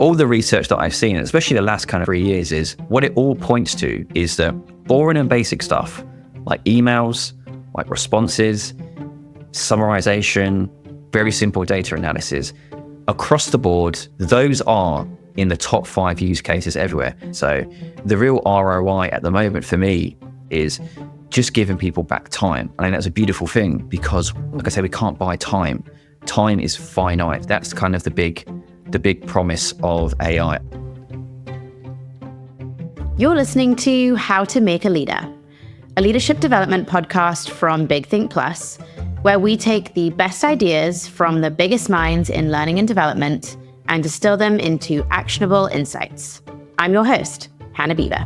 all the research that I've seen, especially the last kind of 3 years, is what it all points to is that boring and basic stuff like emails, like responses, summarization, very simple data analysis, across the board, those are in the top 5 use cases everywhere. So the real ROI at the moment for me is just giving people back time. I think that's a beautiful thing because, like I said, we can't buy time. Time is finite. That's kind of the big promise of AI. You're listening to How to Make a Leader, a leadership development podcast from Big Think Plus, where we take the best ideas from the biggest minds in learning and development and distill them into actionable insights. I'm your host, Hannah Beaver.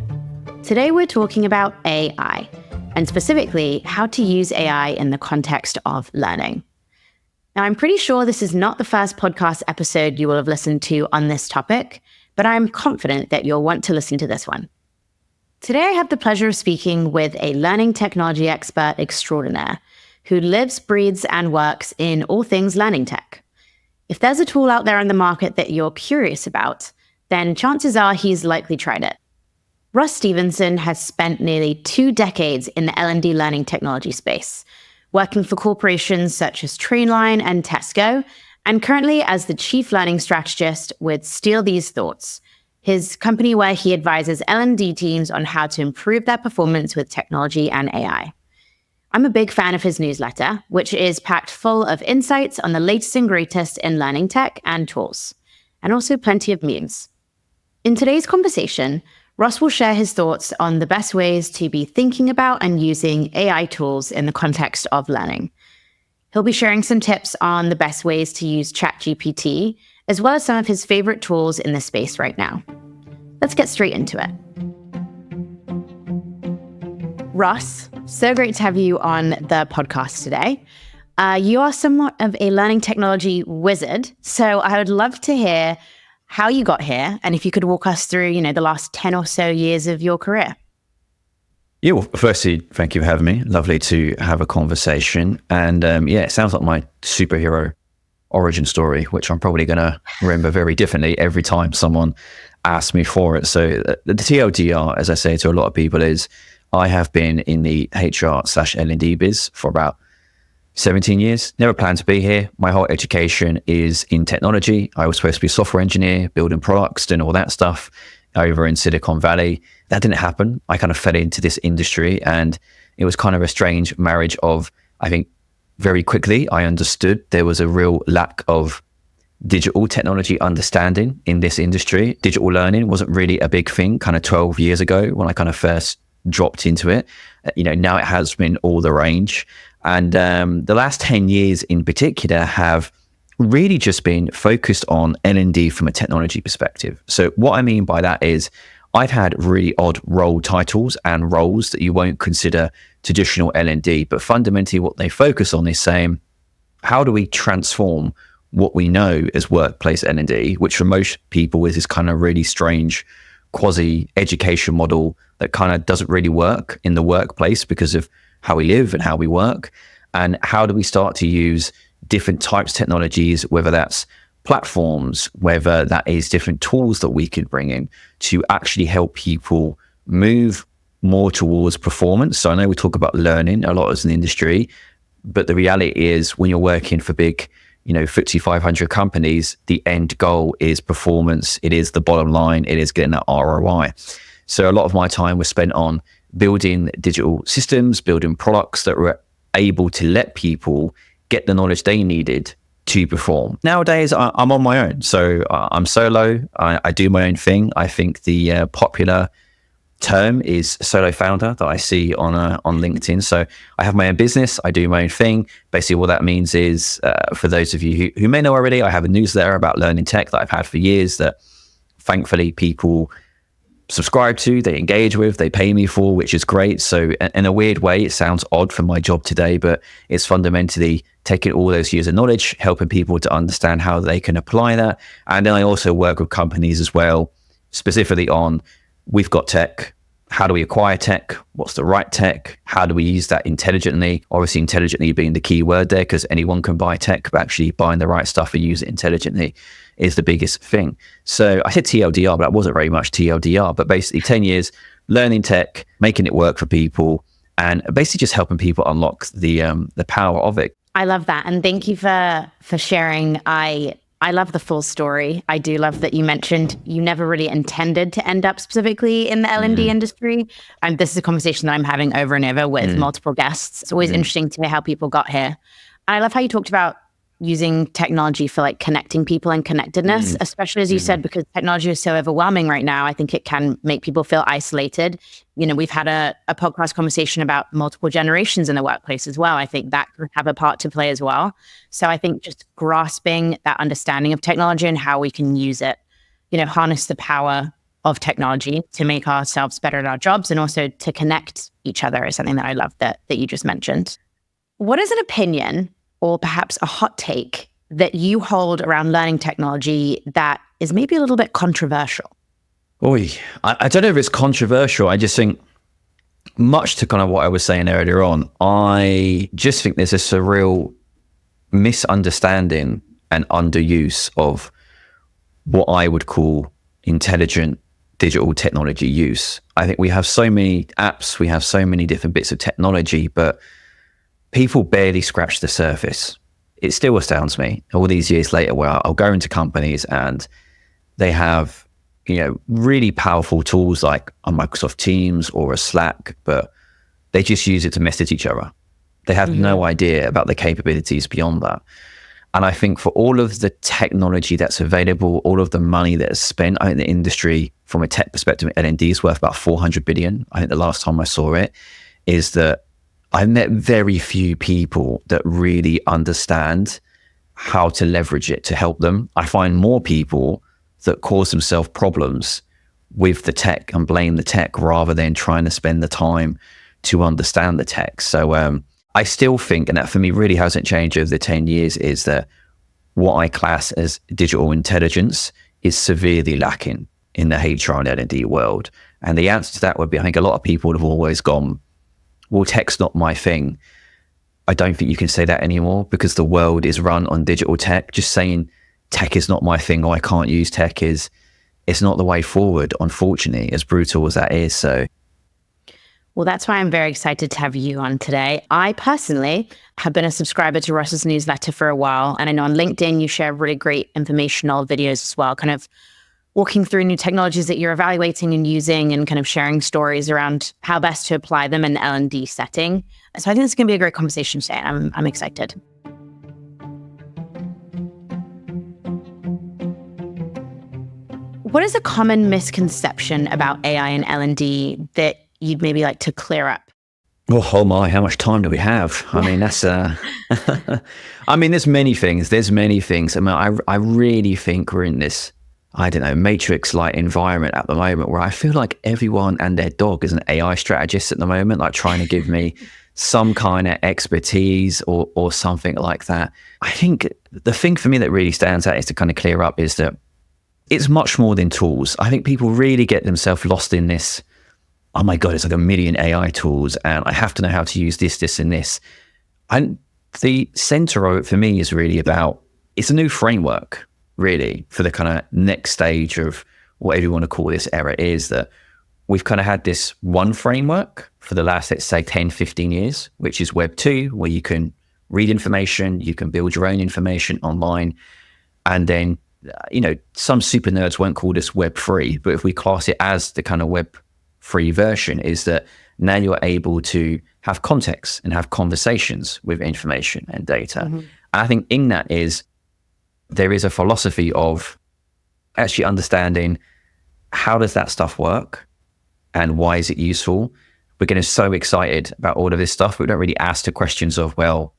Today we're talking about AI, and specifically how to use AI in the context of learning. Now, I'm pretty sure this is not the first podcast episode you will have listened to on this topic, but I'm confident that you'll want to listen to this one. Today, I have the pleasure of speaking with a learning technology expert extraordinaire who lives, breathes, and works in all things learning tech. If there's a tool out there in the market that you're curious about, then chances are he's likely tried it. Ross Stevenson has spent nearly 2 decades in the L&D learning technology space, working for corporations such as Trainline and Tesco, and currently as the Chief Learning Strategist with Steal These Thoughts, his company where he advises L&D teams on how to improve their performance with technology and AI. I'm a big fan of his newsletter, which is packed full of insights on the latest and greatest in learning tech and tools, and also plenty of memes. In today's conversation, Ross will share his thoughts on the best ways to be thinking about and using AI tools in the context of learning. He'll be sharing some tips on the best ways to use ChatGPT, as well as some of his favorite tools in this space right now. Let's get straight into it. Ross, so great to have you on the podcast today. You are somewhat of a learning technology wizard, so I would love to hear how you got here, and if you could walk us through, the last 10 or so years of your career. Yeah, well, firstly, thank you for having me. Lovely to have a conversation. And it sounds like my superhero origin story, which I'm probably going to remember very differently every time someone asks me for it. So the TLDR, as I say to a lot of people, is I have been in the HR/L&D biz for about 17 years, never planned to be here. My whole education is in technology. I was supposed to be a software engineer, building products, doing all that stuff over in Silicon Valley. That didn't happen. I kind of fell into this industry, and it was kind of a strange marriage of, I think very quickly I understood there was a real lack of digital technology understanding in this industry. Digital learning wasn't really a big thing kind of 12 years ago when I kind of first dropped into it. Now it has been all the range. And the last 10 years in particular have really just been focused on L&D from a technology perspective. So what I mean by that is I've had really odd role titles and roles that you won't consider traditional L&D, but fundamentally what they focus on is saying, how do we transform what we know as workplace L&D, which for most people is this kind of really strange quasi-education model that kind of doesn't really work in the workplace because of how we live and how we work, and how do we start to use different types of technologies, whether that's platforms, whether that is different tools that we could bring in to actually help people move more towards performance. So I know we talk about learning a lot as an industry, but the reality is when you're working for big, FTSE 500 companies, the end goal is performance. It is the bottom line. It is getting that ROI. So a lot of my time was spent on building digital systems, building products that were able to let people get the knowledge they needed to perform. Nowadays, I'm on my own. So I'm solo. I do my own thing. I think the popular term is solo founder that I see on LinkedIn. So I have my own business. I do my own thing. Basically, what that means is, for those of you who may know already, I have a newsletter about learning tech that I've had for years that thankfully people subscribe to, they engage with, they pay me for, which is great. So in a weird way, it sounds odd for my job today, but it's fundamentally taking all those years of knowledge, helping people to understand how they can apply that. And then I also work with companies as well, specifically on, we've got tech, how do we acquire tech? What's the right tech? How do we use that intelligently? Obviously, intelligently being the key word there, because anyone can buy tech, but actually buying the right stuff and use it intelligently is the biggest thing. So I said TLDR, but that wasn't very much TLDR. But basically 10 years learning tech, making it work for people, and basically just helping people unlock the power of it. I love that. And thank you for sharing. I love the full story. I do love that you mentioned you never really intended to end up specifically in the L&D industry. And this is a conversation that I'm having over and over with multiple guests. It's always interesting to hear how people got here. And I love how you talked about using technology for like connecting people and connectedness, especially as you said, because technology is so overwhelming right now. I think it can make people feel isolated. You know, we've had a podcast conversation about multiple generations in the workplace as well. I think that could have a part to play as well. So I think just grasping that understanding of technology and how we can use it, you know, harness the power of technology to make ourselves better at our jobs and also to connect each other is something that I love that you just mentioned. What is an opinion or perhaps a hot take that you hold around learning technology that is maybe a little bit controversial? I don't know if it's controversial. I just think, much to kind of what I was saying earlier on, I just think there's a surreal misunderstanding and underuse of what I would call intelligent digital technology use. I think we have so many apps, we have so many different bits of technology, but people barely scratch the surface. It still astounds me all these years later where I'll go into companies and they have, you know, really powerful tools like a Microsoft Teams or a Slack, but they just use it to message each other. They have no idea about the capabilities beyond that. And I think for all of the technology that's available, all of the money that is spent, I think the industry from a tech perspective, L&D is worth about 400 billion. I think the last time I saw it is that I've met very few people that really understand how to leverage it to help them. I find more people that cause themselves problems with the tech and blame the tech rather than trying to spend the time to understand the tech. So I still think, and that for me really hasn't changed over the 10 years, is that what I class as digital intelligence is severely lacking in the HR and L&D world. And the answer to that would be, I think a lot of people have always gone, well, tech's not my thing. I don't think you can say that anymore because the world is run on digital tech. Just saying tech is not my thing or I can't use tech it's not the way forward, unfortunately, as brutal as that is. So, well, that's why I'm very excited to have you on today. I personally have been a subscriber to Ross's newsletter for a while. And I know on LinkedIn, you share really great informational videos as well, kind of walking through new technologies that you're evaluating and using and kind of sharing stories around how best to apply them in the L&D setting. So I think it's going to be a great conversation today. I'm excited. What is a common misconception about AI and L&D that you'd maybe like to clear up? Oh my, how much time do we have? I mean, that's, I mean, there's many things. I mean, I really think we're in this, I don't know, Matrix-like environment at the moment where I feel like everyone and their dog is an AI strategist at the moment, like trying to give me some kind of expertise or something like that. I think the thing for me that really stands out is to kind of clear up is that it's much more than tools. I think people really get themselves lost in this, oh my God, it's like a million AI tools and I have to know how to use this, and this. And the center of it for me is really about, it's a new framework really for the kind of next stage of whatever you want to call this era, is that we've kind of had this one framework for the last, let's say 10, 15 years, which is Web 2, where you can read information, you can build your own information online. And then, you know, some super nerds won't call this Web 3, but if we class it as the kind of Web 3 version, is that now you're able to have context and have conversations with information and data. And I think in that there is a philosophy of actually understanding how does that stuff work and why is it useful. We're getting so excited about all of this stuff, but we don't really ask the questions of, well,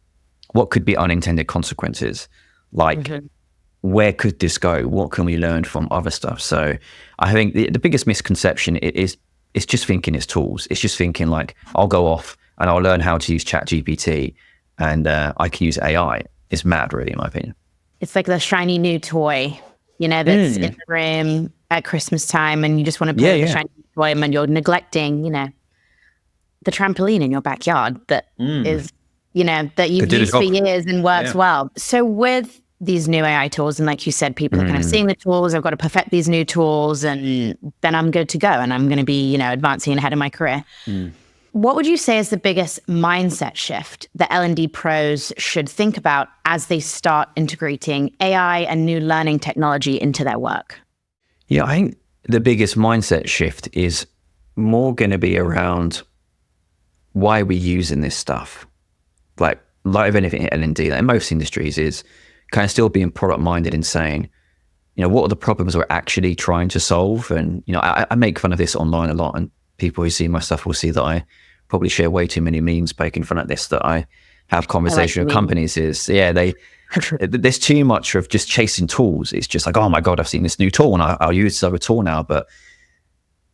what could be unintended consequences? Like, where could this go? What can we learn from other stuff? So I think the biggest misconception is it's just thinking it's tools. It's just thinking like, I'll go off and I'll learn how to use ChatGPT and I can use AI. It's mad, really, in my opinion. It's like the shiny new toy, you know, that's in the room at Christmas time and you just want to play with the shiny deployment, you're neglecting, the trampoline in your backyard that is, that you've used for years and works well. So with these new AI tools, and like you said, people are kind of seeing the tools, I've got to perfect these new tools, and then I'm good to go, and I'm going to be, advancing ahead of my career. What would you say is the biggest mindset shift that L&D pros should think about as they start integrating AI and new learning technology into their work? Yeah, I think the biggest mindset shift is more going to be around why we're using this stuff. Like anything in L&D, like in most industries, is kind of still being product minded and saying, what are the problems we're actually trying to solve? And, I make fun of this online a lot, and people who see my stuff will see that I probably share way too many memes poking fun at this, that I have conversation with companies there's too much of just chasing tools. It's just like, oh my God, I've seen this new tool and I'll use this other tool now. But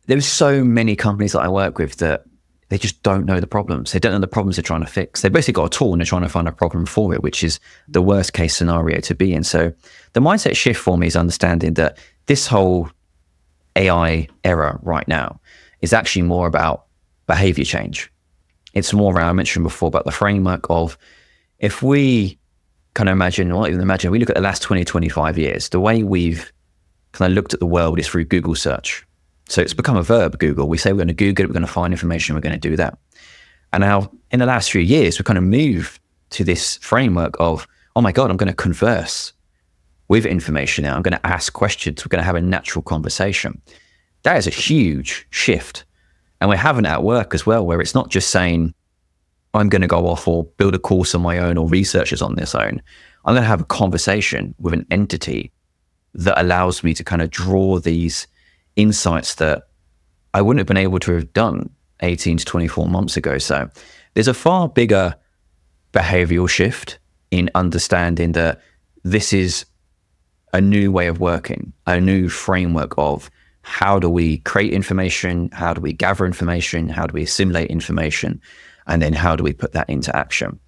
there's so many companies that I work with that they just don't know the problems. They don't know the problems they're trying to fix. They've basically got a tool and they're trying to find a problem for it, which is the worst case scenario to be in. So the mindset shift for me is understanding that this whole AI era right now is actually more about behavior change. It's more around, I mentioned before, about the framework of, if we kind of imagine, we look at the last 20, 25 years, the way we've kind of looked at the world is through Google search. So it's become a verb, Google. We say we're going to Google it, we're going to find information, we're going to do that. And now in the last few years, we kind of moved to this framework of, oh my God, I'm going to converse with information now. I'm going to ask questions. We're going to have a natural conversation. That is a huge shift. And we're having it at work as well, where it's not just saying, I'm going to go off or build a course on my own or researchers on this own. I'm going to have a conversation with an entity that allows me to kind of draw these insights that I wouldn't have been able to have done 18 to 24 months ago. So there's a far bigger behavioral shift in understanding that this is a new way of working, a new framework of how do we create information, how do we gather information, how do we assimilate information, and then how do we put that into action.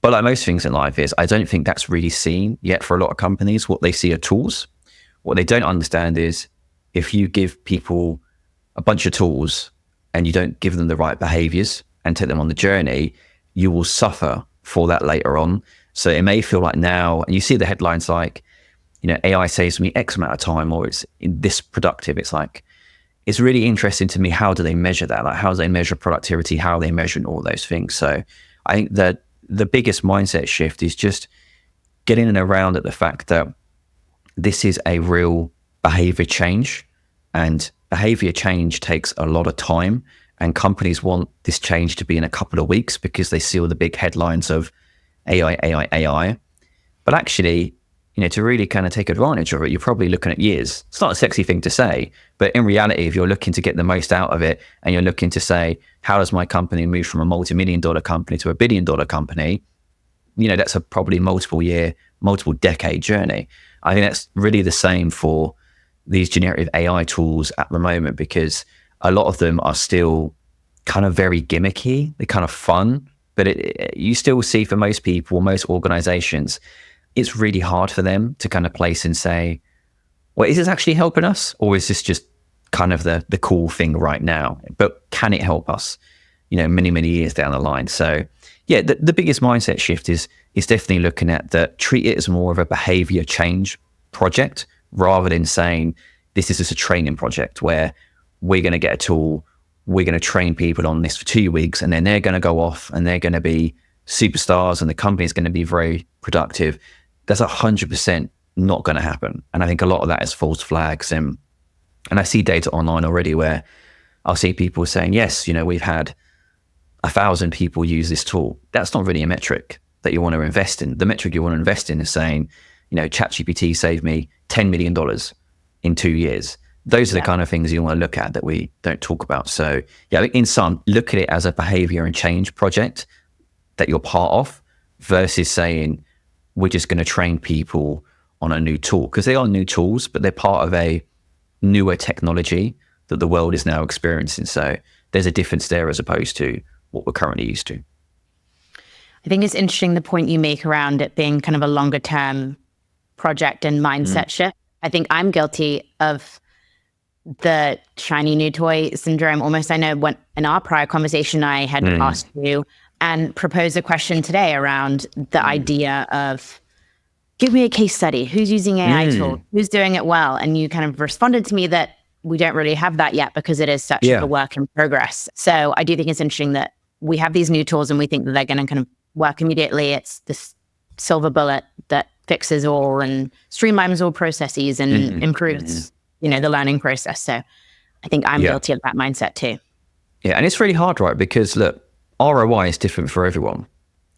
But like most things in life is, I don't think that's really seen yet for a lot of companies. What they see are tools. What they don't understand is, if you give people a bunch of tools and you don't give them the right behaviors and take them on the journey, you will suffer for that later on. So it may feel like now, and you see the headlines like, AI saves me X amount of time, or it's this productive. It's like, it's really interesting to me, how do they measure that? Like, how do they measure productivity? How are they measuring all those things? So I think that the biggest mindset shift is just getting in around at the fact that this is a real behavior change, and behavior change takes a lot of time, and companies want this change to be in a couple of weeks because they see all the big headlines of AI, AI, AI. But actually, to really kind of take advantage of it, you're probably looking at years. It's not a sexy thing to say, but in reality, if you're looking to get the most out of it and you're looking to say, how does my company move from a multi-million-dollar company to a billion-dollar company? That's a probably multiple year, multiple decade journey. I think that's really the same for these generative AI tools at the moment, because a lot of them are still kind of very gimmicky. They're kind of fun, but you still see, for most people, most organizations, it's really hard for them to kind of place and say, well, is this actually helping us? Or is this just kind of the cool thing right now? But can it help us, many, many years down the line? So yeah, the biggest mindset shift is definitely looking at that, treat it as more of a behavior change project, rather than saying, this is just a training project where we're going to get a tool, we're going to train people on this for 2 weeks, and then they're going to go off and they're going to be superstars and the company's going to be very productive. That's 100% not going to happen. And I think a lot of that is false flags. And I see data online already where I'll see people saying, yes, we've had 1,000 people use this tool. That's not really a metric that you want to invest in. The metric you want to invest in is saying, ChatGPT saved me $10 million in 2 years. Those are the kind of things you want to look at that we don't talk about. So yeah, I think in sum, look at it as a behavior and change project that you're part of, versus saying, we're just going to train people on a new tool, because they are new tools, but they're part of a newer technology that the world is now experiencing. So there's a difference there as opposed to what we're currently used to. I think it's interesting the point you make around it being kind of a longer term project and mindset shift. I think I'm guilty of the shiny new toy syndrome almost. I know when in our prior conversation, I had asked you and proposed a question today around the idea of give me a case study. Who's using AI tools? Who's doing it well? And you kind of responded to me that we don't really have that yet because it is such a work in progress. So I do think it's interesting that we have these new tools and we think that they're going to kind of work immediately. It's this silver bullet that fixes all and streamlines all processes and improves, the learning process. So I think I'm guilty of that mindset too. Yeah, and it's really hard, right? Because look, ROI is different for everyone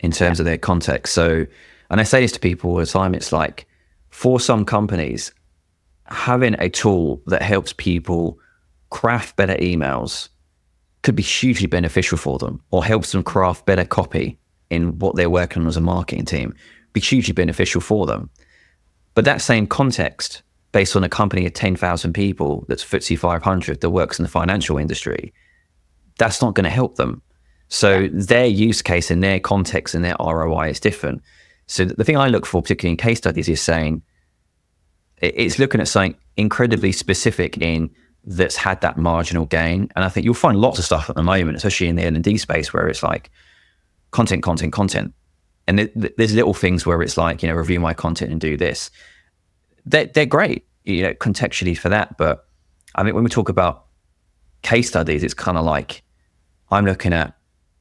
in terms of their context. So, and I say this to people all the time, it's like for some companies, having a tool that helps people craft better emails could be hugely beneficial for them, or helps them craft better copy in what they're working on as a marketing team, be hugely beneficial for them. But that same context, based on a company of 10,000 people that's FTSE 500 that works in the financial industry, that's not going to help them. So their use case and their context and their ROI is different. So the thing I look for, particularly in case studies, is saying it's looking at something incredibly specific that's had that marginal gain. And I think you'll find lots of stuff at the moment, especially in the L&D space, where it's like content. And there's little things where it's like, review my content and do this. They're great, contextually for that. But I mean, when we talk about case studies, it's kind of like I'm looking at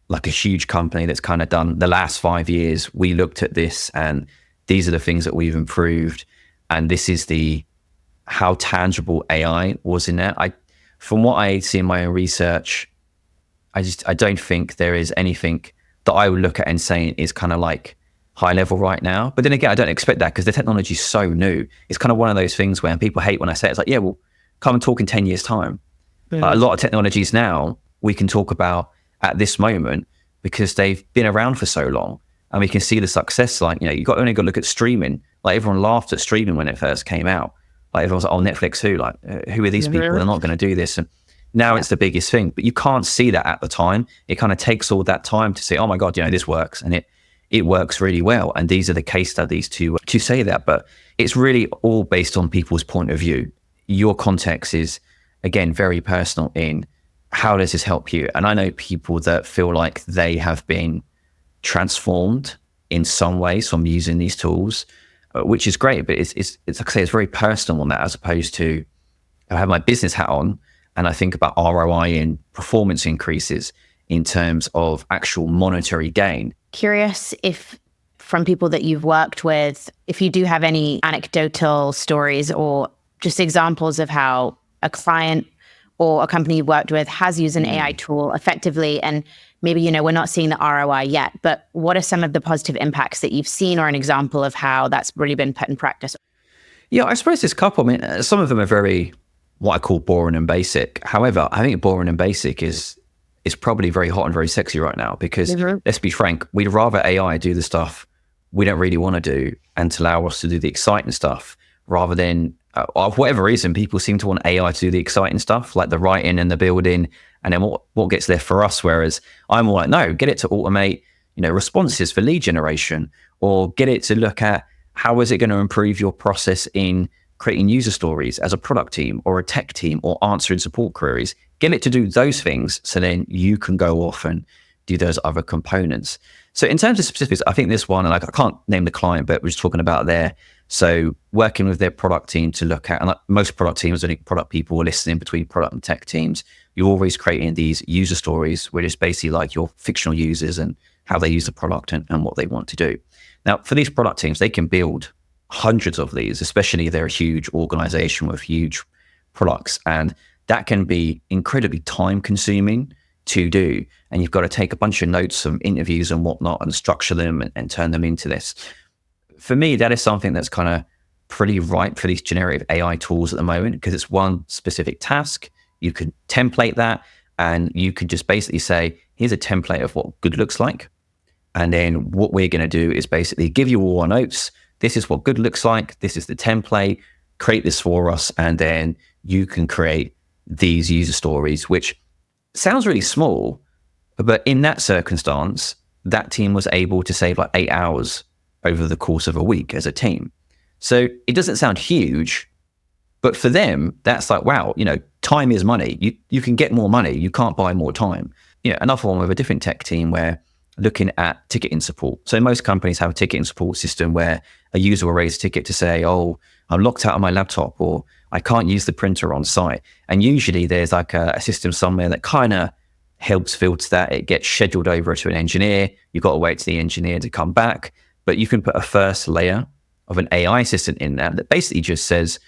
like a huge company that's kind of done the last 5 years. We looked at this and these are the things that we've improved. And this is how tangible AI was in there. From what I see in my own research, I don't think there is anything that I would look at and say is kind of like high level right now. But then again, I don't expect that because the technology is so new. It's kind of one of those things where people hate when I say it. It's like, yeah, well, come and talk in 10 years time. A lot of technologies now we can talk about at this moment because they've been around for so long and we can see the success. Like, you only got to look at streaming. Like everyone laughed at streaming when it first came out. Like everyone was like, oh, Netflix, who? Like, who are these people? They're not going to do this. And now it's the biggest thing, but you can't see that at the time. It kind of takes all that time to say, oh my God, this works. And it works really well. And these are the case studies to say that, but it's really all based on people's point of view. Your context is, again, very personal in how does this help you? And I know people that feel like they have been transformed in some ways from using these tools, which is great, but it's like I say, it's very personal on that, as opposed to I have my business hat on and I think about ROI and performance increases in terms of actual monetary gain. Curious if from people that you've worked with, if you do have any anecdotal stories or just examples of how a client or a company you've worked with has used an AI tool effectively, and maybe, we're not seeing the ROI yet, but what are some of the positive impacts that you've seen, or an example of how that's really been put in practice? Yeah, I suppose there's a couple. I mean, some of them are very, what I call boring and basic. However, I think boring and basic is probably very hot and very sexy right now because let's be frank, we'd rather AI do the stuff we don't really want to do and to allow us to do the exciting stuff rather than, of whatever reason, people seem to want AI to do the exciting stuff, like the writing and the building, and then what gets left for us. Whereas I'm more like, no, get it to automate, responses for lead generation, or get it to look at how is it going to improve your process in creating user stories as a product team or a tech team or answering support queries. Get it to do those things so then you can go off and do those other components. So in terms of specifics, I think this one, and I can't name the client, but we're just talking about there. So working with their product team to look at, and like most product teams, I think product people are listening between product and tech teams. You're always creating these user stories where it's basically like your fictional users and how they use the product and what they want to do. Now, for these product teams, they can build hundreds of these, especially if they're a huge organization with huge products. And that can be incredibly time consuming to do. And you've got to take a bunch of notes from interviews and whatnot and structure them and turn them into this. For me, that is something that's kind of pretty ripe for these generative AI tools at the moment because it's one specific task. You could template that and you could just basically say, here's a template of what good looks like. And then what we're going to do is basically give you all our notes. This is what good looks like. This is the template. Create this for us. And then you can create these user stories, which sounds really small, but in that circumstance, that team was able to save like 8 hours over the course of a week as a team. So it doesn't sound huge, but for them, that's like, wow, time is money. You can get more money. You can't buy more time. Another one with a different tech team where looking at ticketing support. So most companies have a ticketing support system where a user will raise a ticket to say, oh, I'm locked out of my laptop, or I can't use the printer on site. And usually there's like a system somewhere that kind of helps filter that. It gets scheduled over to an engineer. You've got to wait to the engineer to come back. But you can put a first layer of an AI assistant in there that basically just says,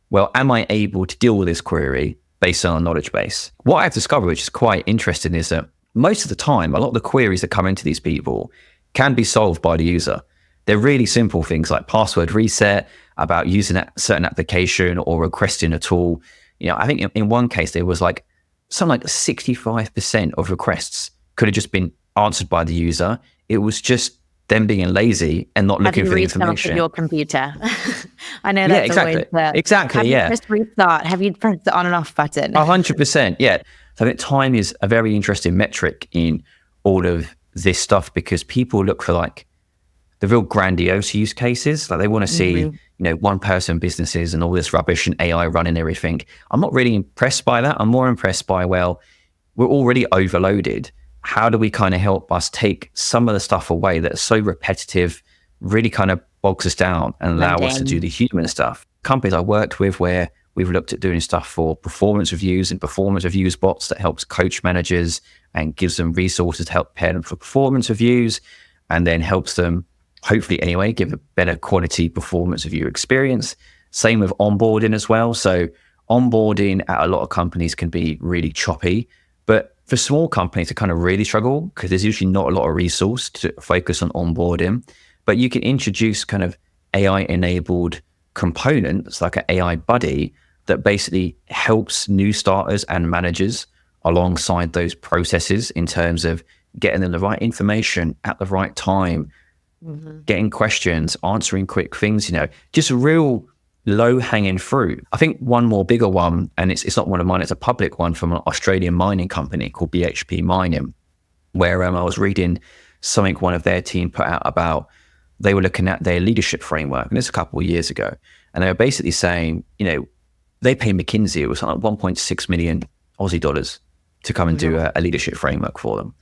well, am I able to deal with this query based on a knowledge base? What I've discovered, which is quite interesting, is that most of the time, a lot of the queries that come into these people can be solved by the user. They're really simple things like password reset, about using a certain application or requesting a tool. I think in one case, there was like something like 65% of requests could have just been answered by the user. It was just them being lazy and not looking for the information. Have you restarted your computer? I know that's exactly. Have you pressed restart? Have you pressed the on and off button? 100%. Yeah. So I think time is a very interesting metric in all of this stuff, because people look for like the real grandiose use cases. Like they want to see, one person businesses and all this rubbish and AI running everything. I'm not really impressed by that. I'm more impressed by, well, we're already overloaded. How do we kind of help us take some of the stuff away that's so repetitive, really kind of bogs us down and allow us to do the human stuff? Companies I worked with where we've looked at doing stuff for performance reviews and performance reviews bots that helps coach managers and gives them resources to help prepare them for performance reviews, and then helps them, hopefully anyway, give a better quality performance review experience. Same with onboarding as well. So onboarding at a lot of companies can be really choppy, but for small companies, it kind of really struggle because there's usually not a lot of resource to focus on onboarding. But you can introduce kind of AI-enabled components like an AI buddy that basically helps new starters and managers alongside those processes in terms of getting them the right information at the right time, getting questions, answering quick things, just a real low-hanging fruit. I think one more bigger one, and it's not one of mine, it's a public one from an Australian mining company called BHP Mining, where I was reading something one of their team put out about, they were looking at their leadership framework, and this a couple of years ago, and they were basically saying, they pay McKinsey, it was like 1.6 million Aussie dollars to come and do a leadership framework for them.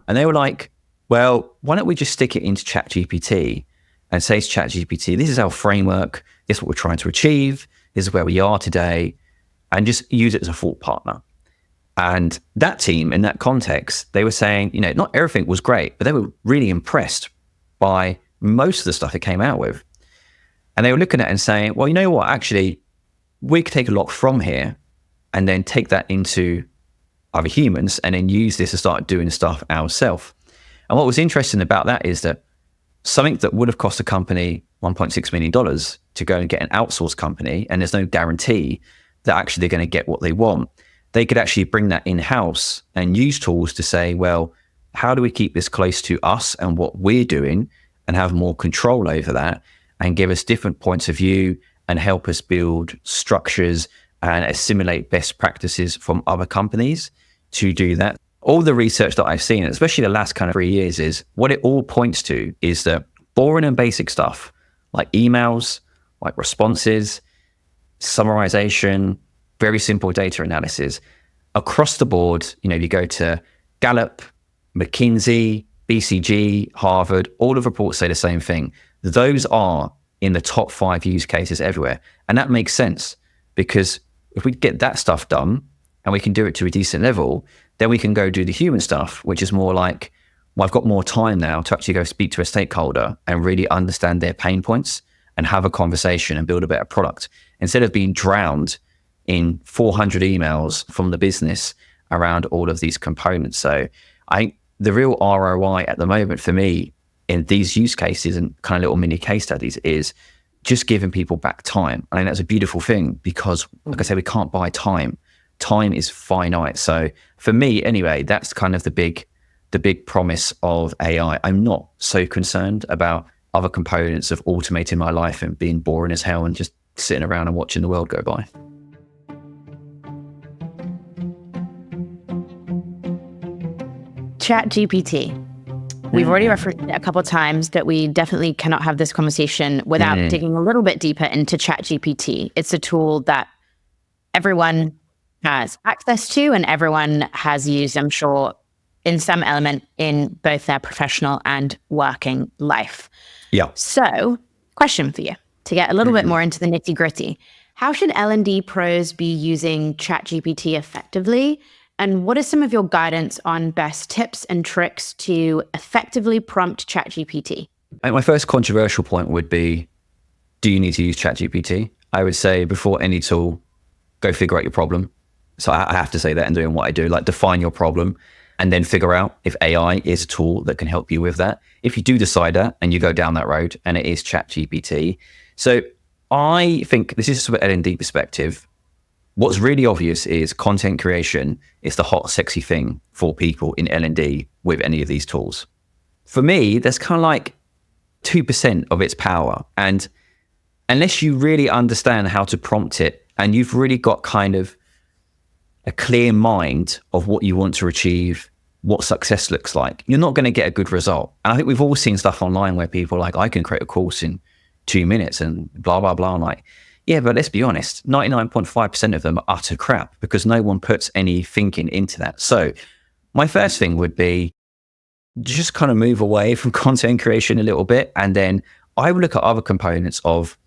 And they were like, well, why don't we just stick it into ChatGPT and say to ChatGPT, this is our framework, this is what we're trying to achieve, this is where we are today, and just use it as a thought partner. And that team, in that context, they were saying, not everything was great, but they were really impressed by most of the stuff it came out with. And they were looking at it and saying, well, you know what, actually, we could take a lot from here and then take that into other humans and then use this to start doing stuff ourselves. And what was interesting about that is that something that would have cost a company $1.6 million to go and get an outsourced company, and there's no guarantee that actually they're going to get what they want, they could actually bring that in-house and use tools to say, well, how do we keep this close to us and what we're doing and have more control over that and give us different points of view and help us build structures and assimilate best practices from other companies to do that. All the research that I've seen, especially the last kind of 3 years, is what it all points to is that boring and basic stuff like emails, like responses, summarization, very simple data analysis across the board. You go to Gallup, McKinsey, BCG, Harvard, all of the reports say the same thing. Those are in the top 5 use cases everywhere. And that makes sense, because if we get that stuff done and we can do it to a decent level, then we can go do the human stuff, which is more like, well, I've got more time now to actually go speak to a stakeholder and really understand their pain points and have a conversation and build a better product, instead of being drowned in 400 emails from the business around all of these components. So I think the real ROI at the moment for me in these use cases and kind of little mini case studies is just giving people back time. I think that's a beautiful thing because, like I said, we can't buy time. Time is finite. So for me, anyway, that's kind of the big promise of AI. I'm not so concerned about other components of automating my life and being boring as hell and just sitting around and watching the world go by. ChatGPT. We've already referenced it a couple of times that we definitely cannot have this conversation without digging a little bit deeper into ChatGPT. It's a tool that everyone has access to and everyone has used, I'm sure, in some element in both their professional and working life. Yeah. So, question for you to get a little bit more into the nitty gritty. How should L&D pros be using ChatGPT effectively? And what is some of your guidance on best tips and tricks to effectively prompt ChatGPT? And my first controversial point would be, do you need to use ChatGPT? I would say before any tool, go figure out your problem. So I have to say that in doing what I do, like define your problem and then figure out if AI is a tool that can help you with that. If you do decide that and you go down that road and it is ChatGPT. So I think this is from an L&D perspective. What's really obvious is content creation is the hot, sexy thing for people in L&D with any of these tools. For me, there's kind of like 2% of its power. And unless you really understand how to prompt it and you've really got kind of a clear mind of what you want to achieve, what success looks like, you're not going to get a good result. And I think we've all seen stuff online where people are like, I can create a course in 2 minutes and blah, blah, blah. I'm like, yeah, but let's be honest, 99.5% of them are utter crap because no one puts any thinking into that. So my first thing would be just kind of move away from content creation a little bit. And then I would look at other components of,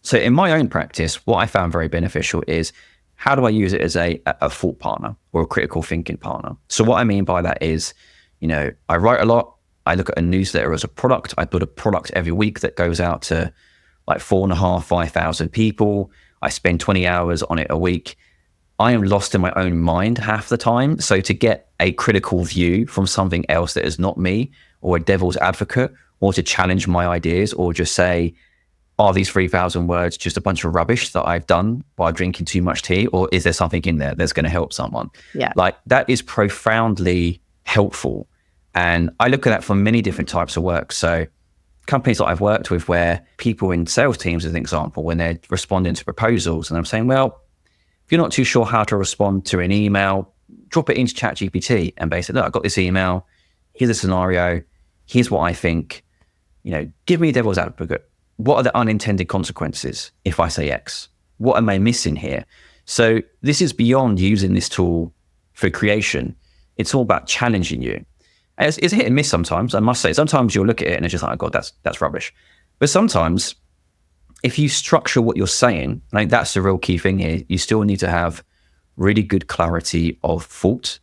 so in my own practice, what I found very beneficial is how do I use it as a thought partner or a critical thinking partner? So what I mean by that is, I write a lot. I look at a newsletter as a product. I build a product every week that goes out to like 4,500, 5,000 people. I spend 20 hours on it a week. I am lost in my own mind half the time. So to get a critical view from something else that is not me or a devil's advocate or to challenge my ideas or just say, are these 3,000 words just a bunch of rubbish that I've done by drinking too much tea? Or is there something in there that's going to help someone? Yeah. Like that is profoundly helpful. And I look at that for many different types of work. So companies that I've worked with where people in sales teams, as an example, when they're responding to proposals and I'm saying, well, if you're not too sure how to respond to an email, drop it into ChatGPT and basically, look, I've got this email. Here's a scenario. Here's what I think. Give me a devil's advocate. What are the unintended consequences if I say X? What am I missing here? So this is beyond using this tool for creation. It's all about challenging you. It's a hit and miss sometimes, I must say. Sometimes you'll look at it and it's just like, oh God, that's rubbish. But sometimes if you structure what you're saying, I think that's the real key thing here. You still need to have really good clarity of thought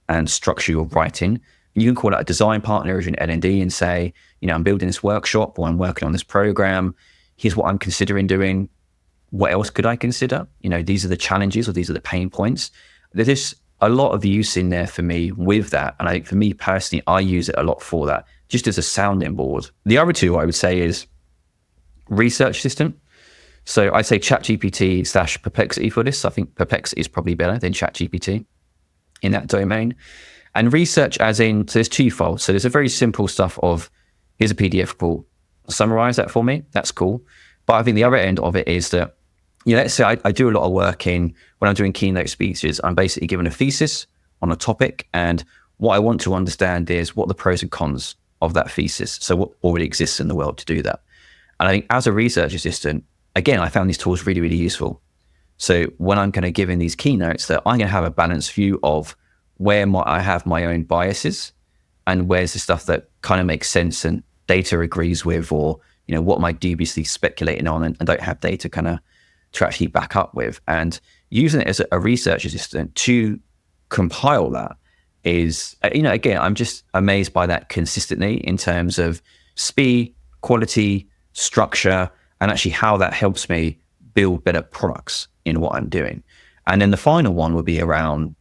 and structure your writing. You can call it a design partner as an L&D and say, I'm building this workshop or I'm working on this program. Here's what I'm considering doing. What else could I consider? These are the challenges or these are the pain points. There's a lot of use in there for me with that. And I think for me personally, I use it a lot for that, just as a sounding board. The other two I would say is research system. So I say ChatGPT / Perplexity for this. I think Perplexity is probably better than ChatGPT in that domain. And research as in, so there's twofold. So there's a very simple stuff of, here's a PDF report, summarize that for me. That's cool. But I think the other end of it is that, let's say I do a lot of work when I'm doing keynote speeches, I'm basically given a thesis on a topic. And what I want to understand is what the pros and cons of that thesis. So what already exists in the world to do that. And I think as a research assistant, again, I found these tools really, really useful. So when I'm kind of giving these keynotes, that I'm going to have a balanced view of where I have my own biases and where's the stuff that kind of makes sense and data agrees with, or, what am I dubiously speculating on and don't have data kind of to actually back up with. And using it as a research assistant to compile that is, again, I'm just amazed by that consistently in terms of speed, quality, structure, and actually how that helps me build better products in what I'm doing. And then the final one would be around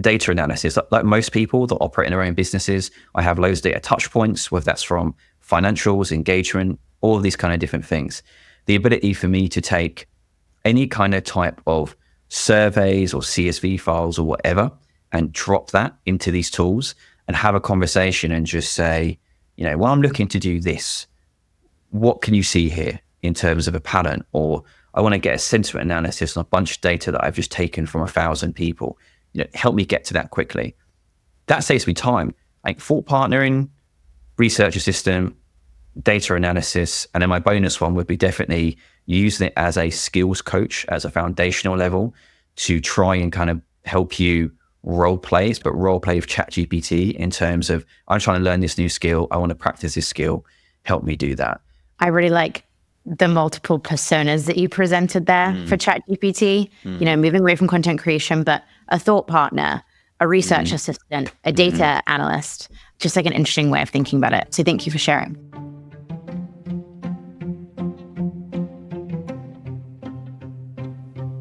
data analysis. Like most people that operate in their own businesses, I have loads of data touch points, whether that's from financials, engagement, all of these kind of different things. The ability for me to take any kind of type of surveys or CSV files or whatever and drop that into these tools and have a conversation and just say, well, I'm looking to do this. What can you see here in terms of a pattern? Or I want to get a sentiment analysis on a bunch of data that I've just taken from 1,000 people. Help me get to that quickly. That saves me time. Like thought partnering, research assistant, data analysis, and then my bonus one would be definitely using it as a skills coach, as a foundational level, to try and kind of help you role play with ChatGPT in terms of, I'm trying to learn this new skill. I want to practice this skill. Help me do that. I really like the multiple personas that you presented there for ChatGPT, moving away from content creation, but a thought partner, a research assistant, a data analyst, just like an interesting way of thinking about it. So thank you for sharing.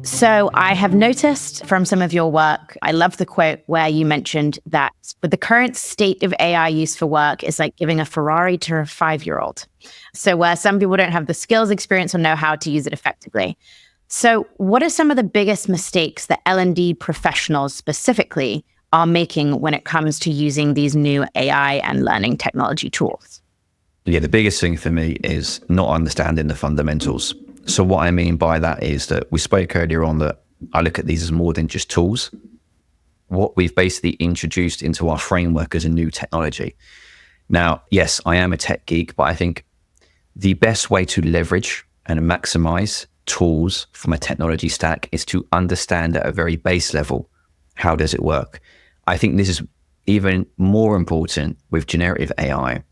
So I have noticed from some of your work, I love the quote where you mentioned that with the current state of AI use for work is like giving a Ferrari to a 5-year-old. So where some people don't have the skills, experience, or know how to use it effectively. So what are some of the biggest mistakes that L&D professionals specifically are making when it comes to using these new AI and learning technology tools? Yeah, the biggest thing for me is not understanding the fundamentals. So what I mean by that is that we spoke earlier on that I look at these as more than just tools. What we've basically introduced into our framework as a new technology. Now, yes, I am a tech geek, but I think the best way to leverage and maximize tools from a technology stack is to understand at a very base level, how does it work? I think this is even more important with generative AI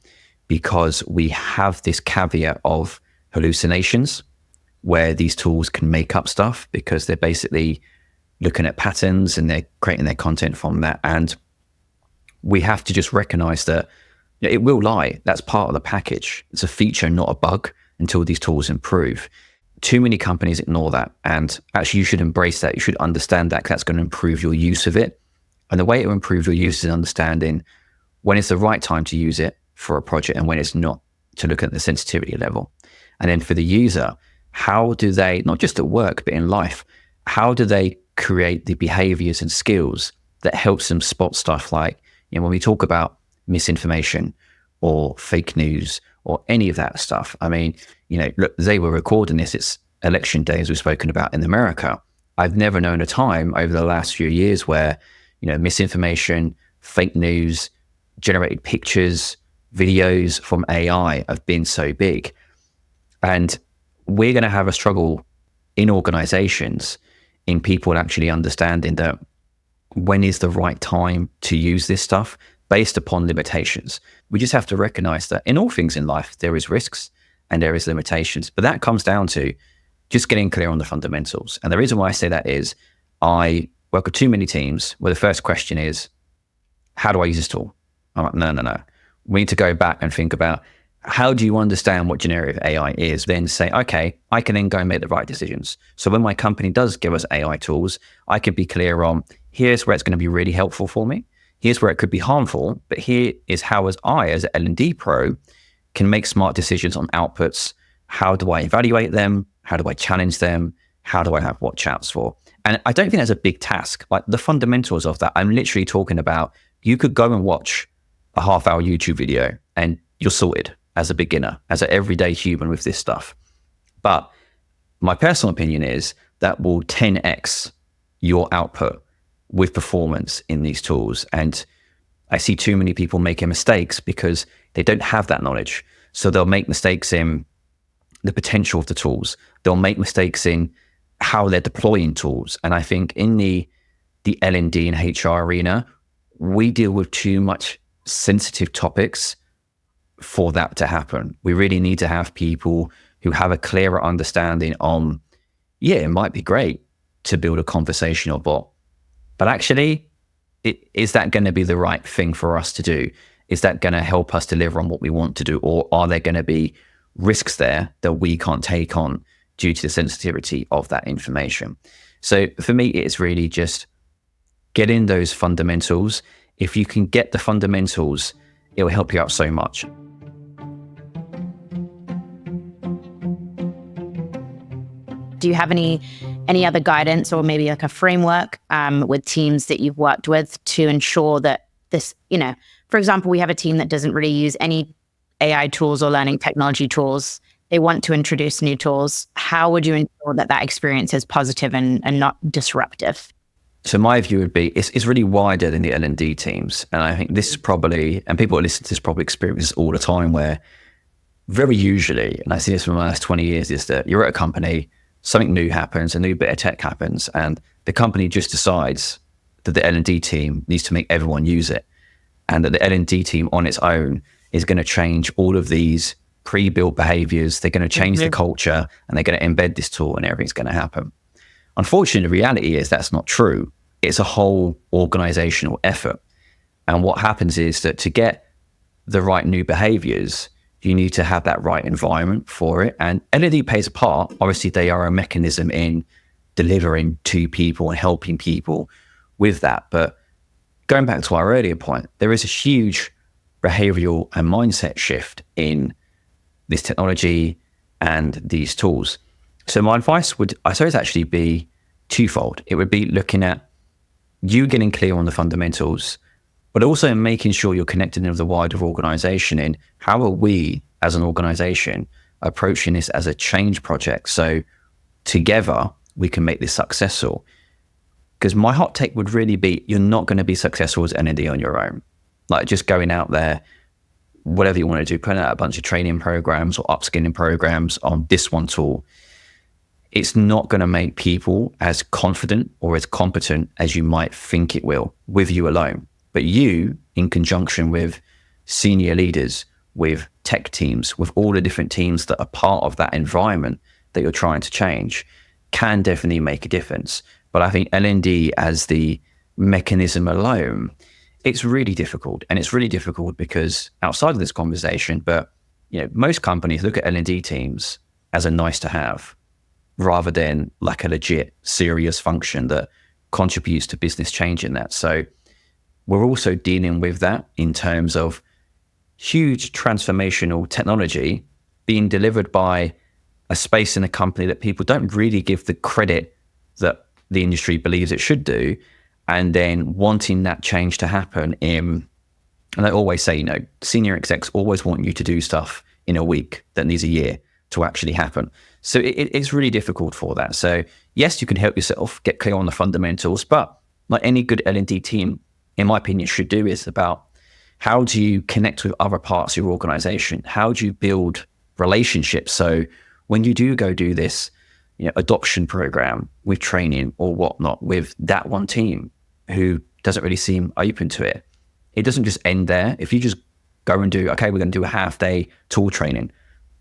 because we have this caveat of hallucinations, where these tools can make up stuff because they're basically looking at patterns and they're creating their content from that. And we have to just recognize that it will lie. That's part of the package. It's a feature, not a bug, until these tools improve. Too many companies ignore that. And actually, you should embrace that. You should understand that because that's going to improve your use of it. And the way it will improve your use is understanding when it's the right time to use it for a project and when it's not, to look at the sensitivity level. And then for the user, how do they, not just at work, but in life, how do they create the behaviors and skills that helps them spot stuff like, when we talk about misinformation or fake news or any of that stuff. I mean, look, they were recording this. It's election day, as we've spoken about in America. I've never known a time over the last few years where, misinformation, fake news, generated pictures, videos from AI have been so big. And we're going to have a struggle in organizations, in people actually understanding that when is the right time to use this stuff based upon limitations. We just have to recognize that in all things in life, there is risks and there is limitations, but that comes down to just getting clear on the fundamentals. And the reason why I say that is I work with too many teams where the first question is, how do I use this tool? I'm like, no. We need to go back and think about, how do you understand what generative AI is? Then say, okay, I can then go and make the right decisions. So when my company does give us AI tools, I can be clear on, here's where it's going to be really helpful for me. Here's where it could be harmful. But here is how, as an L&D pro, can make smart decisions on outputs. How do I evaluate them? How do I challenge them? How do I have watch outs for? And I don't think that's a big task. Like the fundamentals of that, I'm literally talking about, you could go and watch a half-hour YouTube video and you're sorted as a beginner, as an everyday human with this stuff. But my personal opinion is that will 10x your output with performance in these tools. And I see too many people making mistakes because they don't have that knowledge. So they'll make mistakes in the potential of the tools. They'll make mistakes in how they're deploying tools. And I think in the L&D and HR arena, we deal with too much sensitive topics for that to happen. We really need to have people who have a clearer understanding on, it might be great to build a conversational bot, but actually, is that going to be the right thing for us to do? Is that going to help us deliver on what we want to do? Or are there going to be risks there that we can't take on due to the sensitivity of that information? So for me, it's really just getting those fundamentals. If you can get the fundamentals, it will help you out so much. Do you have any other guidance or maybe like a framework with teams that you've worked with to ensure that this, for example, we have a team that doesn't really use any AI tools or learning technology tools. They want to introduce new tools. How would you ensure that experience is positive and not disruptive? So my view would be, it's really wider than the L&D teams. And I think this is probably, and people that listen to this probably experience this all the time, where very usually, and I see this for the last 20 years, is that you're at a company, something new happens, a new bit of tech happens, and the company just decides that the L&D team needs to make everyone use it, and that the L&D team on its own is going to change all of these pre-built behaviors. They're going to change the culture, and they're going to embed this tool, and everything's going to happen. Unfortunately, the reality is that's not true. It's a whole organizational effort. And what happens is that to get the right new behaviors, you need to have that right environment for it. And L&D plays a part. Obviously, they are a mechanism in delivering to people and helping people with that. But going back to our earlier point, there is a huge behavioral and mindset shift in this technology and these tools. So my advice would, I suppose, actually be twofold. It would be looking at you getting clear on the fundamentals, but also making sure you're connected with the wider organization in how are we as an organization approaching this as a change project, so together we can make this successful. Because my hot take would really be, you're not going to be successful as N&D on your own. Like just going out there, whatever you want to do, putting out a bunch of training programs or upskilling programs on this one tool, it's not going to make people as confident or as competent as you might think it will with you alone. But you, in conjunction with senior leaders, with tech teams, with all the different teams that are part of that environment that you're trying to change, can definitely make a difference. But I think L&D as the mechanism alone, it's really difficult. And it's really difficult because outside of this conversation, but most companies look at L&D teams as a nice to have, rather than like a legit serious function that contributes to business change in that. So we're also dealing with that in terms of huge transformational technology being delivered by a space in a company that people don't really give the credit that the industry believes it should do, and then wanting that change to happen and I always say, senior execs always want you to do stuff in a week that needs a year to actually happen. So it's really difficult for that. So yes, you can help yourself get clear on the fundamentals, but like any good L&D team, in my opinion, should do is about how do you connect with other parts of your organization? How do you build relationships? So when you do go do this, adoption program with training or whatnot with that one team who doesn't really seem open to it, it doesn't just end there. If you just go and do, okay, we're going to do a half-day tool training,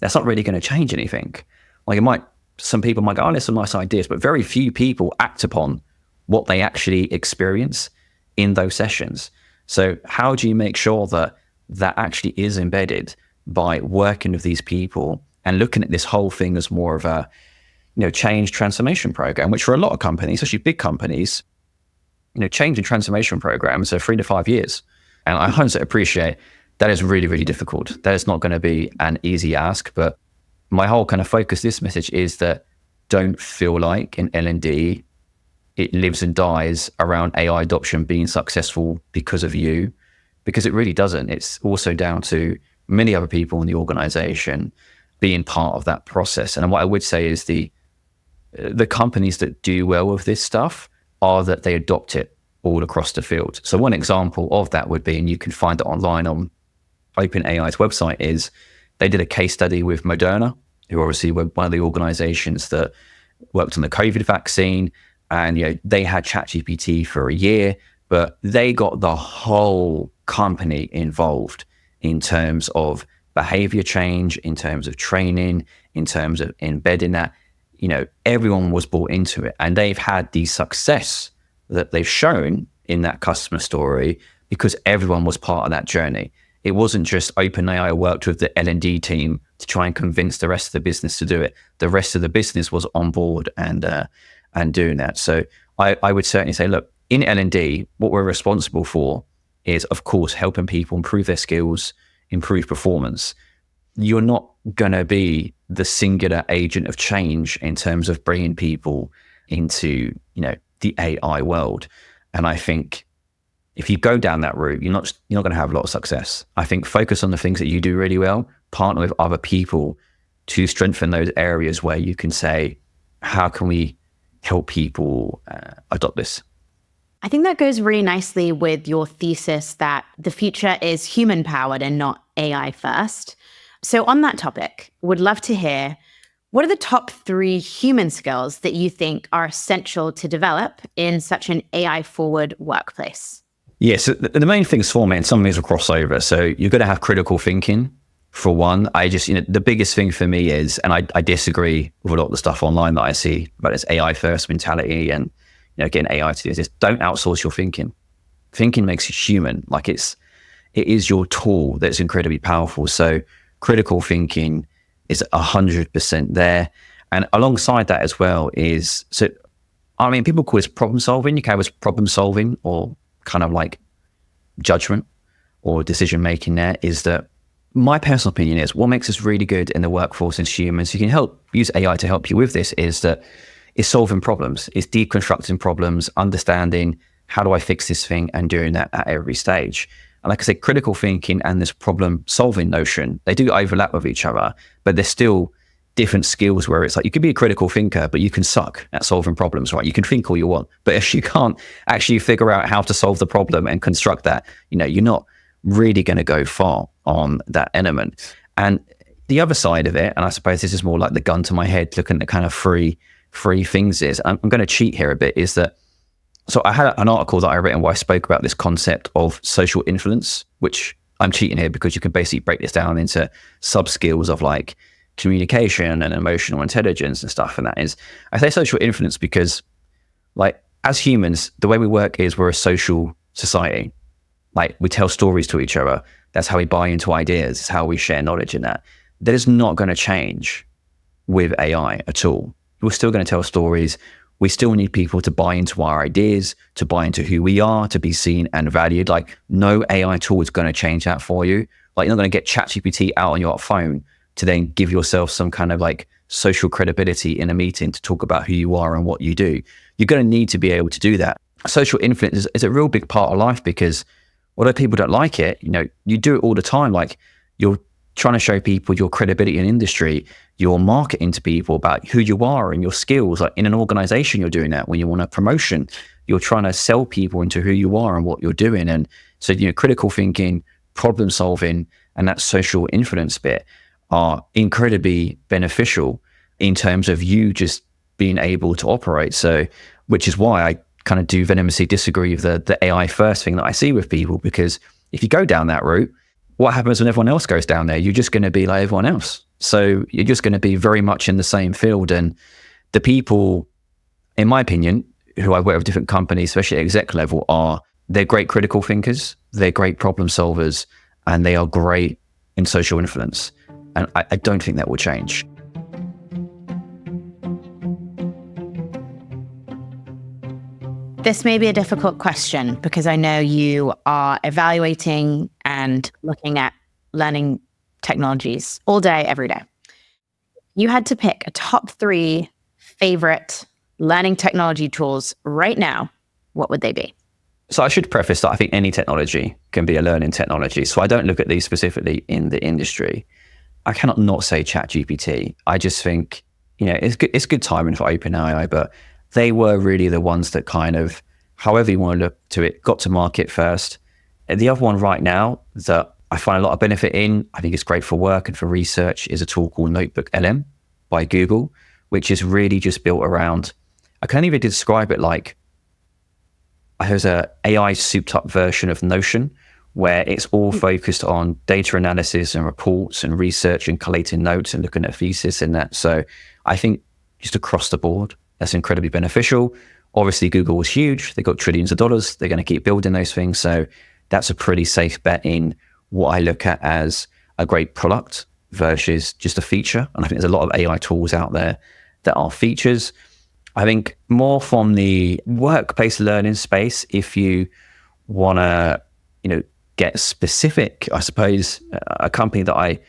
that's not really going to change anything. Like some people might go, oh, there's some nice ideas, but very few people act upon what they actually experience in those sessions. So how do you make sure that that actually is embedded by working with these people and looking at this whole thing as more of a change transformation program, which for a lot of companies, especially big companies, change and transformation programs are 3 to 5 years. And I honestly appreciate that is really, really difficult. That is not going to be an easy ask, but my whole kind of focus, this message is that don't feel like in L&D, it lives and dies around AI adoption being successful because of you, because it really doesn't. It's also down to many other people in the organization being part of that process. And what I would say is the companies that do well with this stuff are that they adopt it all across the field. So one example of that would be, and you can find it online on OpenAI's website, is they did a case study with Moderna, who obviously were one of the organizations that worked on the COVID vaccine. And they had ChatGPT for a year, but they got the whole company involved in terms of behavior change, in terms of training, in terms of embedding that. Everyone was bought into it, and they've had the success that they've shown in that customer story because everyone was part of that journey. It wasn't just OpenAI worked with the L&D team to try and convince the rest of the business to do it. The rest of the business was on board and doing that. So I would certainly say, look, in L&D, what we're responsible for is, of course, helping people improve their skills, improve performance. You're not going to be the singular agent of change in terms of bringing people into, the AI world. And I think if you go down that route, you're not going to have a lot of success. I think focus on the things that you do really well, partner with other people to strengthen those areas where you can say, how can we help people adopt this? I think that goes really nicely with your thesis that the future is human powered and not AI first. So on that topic, would love to hear, What are the top 3 human skills that you think are essential to develop in such an AI-forward workplace? Yes, the main things for me, and some of these will cross over. So you're going to have critical thinking for one. The biggest thing for me is, and I disagree with a lot of the stuff online that I see about this AI first mentality and getting AI to do this. Don't outsource your thinking. Thinking makes you human. Like it is your tool that's incredibly powerful. So critical thinking is 100% there. And alongside that as well is, people call this problem solving. You can have this problem solving or kind of like judgment or decision making. There is that my personal opinion is what makes us really good in the workforce as humans. You can use AI to help you with this, is that it's solving problems, it's deconstructing problems, understanding how do I fix this thing, and doing that at every stage. And like I said, critical thinking and this problem solving notion, they do overlap with each other, but they're still different skills where it's like you could be a critical thinker, but you can suck at solving problems, right? You can think all you want, but if you can't actually figure out how to solve the problem and construct that, you're not really going to go far on that element. And the other side of it, and I suppose this is more like the gun to my head, looking at the kind of three things is, I'm going to cheat here a bit, is that, so I had an article that I written where I spoke about this concept of social influence, which I'm cheating here because you can basically break this down into sub skills of like communication and emotional intelligence and stuff. And that is, I say social influence because like as humans, the way we work is we're a social society. Like we tell stories to each other. That's how we buy into ideas. It's how we share knowledge in that. That is not going to change with AI at all. We're still going to tell stories. We still need people to buy into our ideas, to buy into who we are, to be seen and valued. Like no AI tool is going to change that for you. Like you're not going to get ChatGPT out on your phone to then give yourself some kind of like social credibility in a meeting to talk about who you are and what you do. You're going to need to be able to do that. Social influence is a real big part of life because although people don't like it, you do it all the time. Like you're trying to show people your credibility in industry, you're marketing to people about who you are and your skills. Like in an organization, you're doing that. When you want a promotion, you're trying to sell people into who you are and what you're doing. And so, critical thinking, problem solving, and that social influence bit are incredibly beneficial in terms of you just being able to operate. So, which is why I kind of do venomously disagree with the AI first thing that I see with people, because if you go down that route, what happens when everyone else goes down there? You're just going to be like everyone else. So you're just going to be very much in the same field. And the people, in my opinion, who I work with different companies, especially at exec level, they're great critical thinkers, they're great problem solvers, and they are great in social influence. And I don't think that will change. This may be a difficult question because I know you are evaluating and looking at learning technologies all day, every day. You had to pick a top 3 favorite learning technology tools right now. What would they be? So I should preface that I think any technology can be a learning technology. So I don't look at these specifically in the industry. I cannot not say ChatGPT. I just think, it's good timing for OpenAI, but they were really the ones that kind of, however you want to look to it, got to market first. And the other one right now that I find a lot of benefit in, I think it's great for work and for research, is a tool called Notebook LM by Google, which is really just built around, I can't even describe it like, there's a AI souped up version of Notion where it's all focused on data analysis and reports and research and collating notes and looking at thesis in that. So I think just across the board, that's incredibly beneficial. Obviously, Google was huge. They got trillions of dollars. They're going to keep building those things. So that's a pretty safe bet in what I look at as a great product versus just a feature. And I think there's a lot of AI tools out there that are features. I think more from the workplace learning space, if you want to, get specific, I suppose a company that I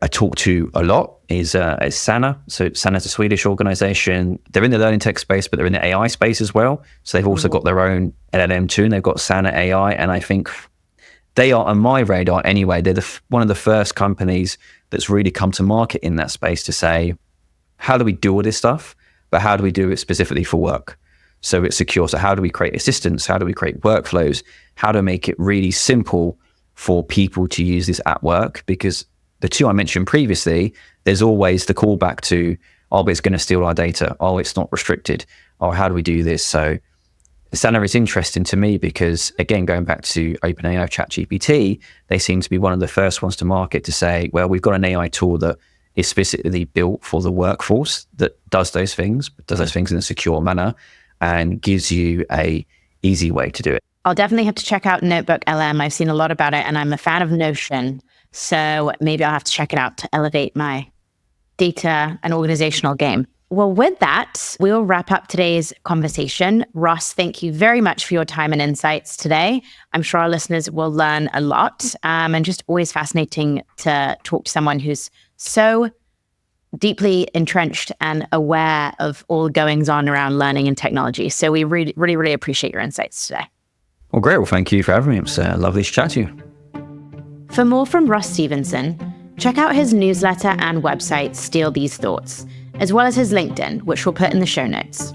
talk to a lot is Sana. So Sana's a Swedish organization. They're in the learning tech space, but they're in the AI space as well. So they've also got their own LLM too, and they've got Sana AI. And I think they are on my radar anyway. They're one of the first companies that's really come to market in that space to say, how do we do all this stuff? But how do we do it specifically for work? So it's secure. So how do we create assistance? How do we create workflows? How to make it really simple for people to use this at work? Because the two I mentioned previously, there's always the callback to, oh, but it's going to steal our data. Oh, it's not restricted. Oh, how do we do this? So Sandler is interesting to me because, again, going back to OpenAI, ChatGPT, they seem to be one of the first ones to market to say, well, we've got an AI tool that is specifically built for the workforce that does those things, but does those things in a secure manner and gives you a easy way to do it. I'll definitely have to check out Notebook LM. I've seen a lot about it and I'm a fan of Notion. So maybe I'll have to check it out to elevate my data and organizational game. Well, with that, we'll wrap up today's conversation. Ross, thank you very much for your time and insights today. I'm sure our listeners will learn a lot, and just always fascinating to talk to someone who's so deeply entrenched and aware of all goings on around learning and technology. So we really appreciate your insights today. Well, great. Well, thank you for having me. It's lovely to chat to you. For more from Ross Stevenson, check out his newsletter and website, Steal These Thoughts, as well as his LinkedIn, which we'll put in the show notes.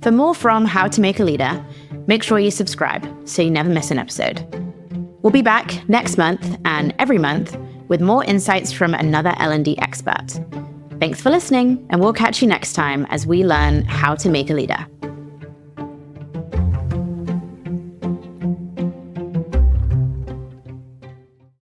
For more from How to Make a Leader, make sure you subscribe so you never miss an episode. We'll be back next month and every month with more insights from another L&D expert. Thanks for listening, and we'll catch you next time as we learn how to make a leader.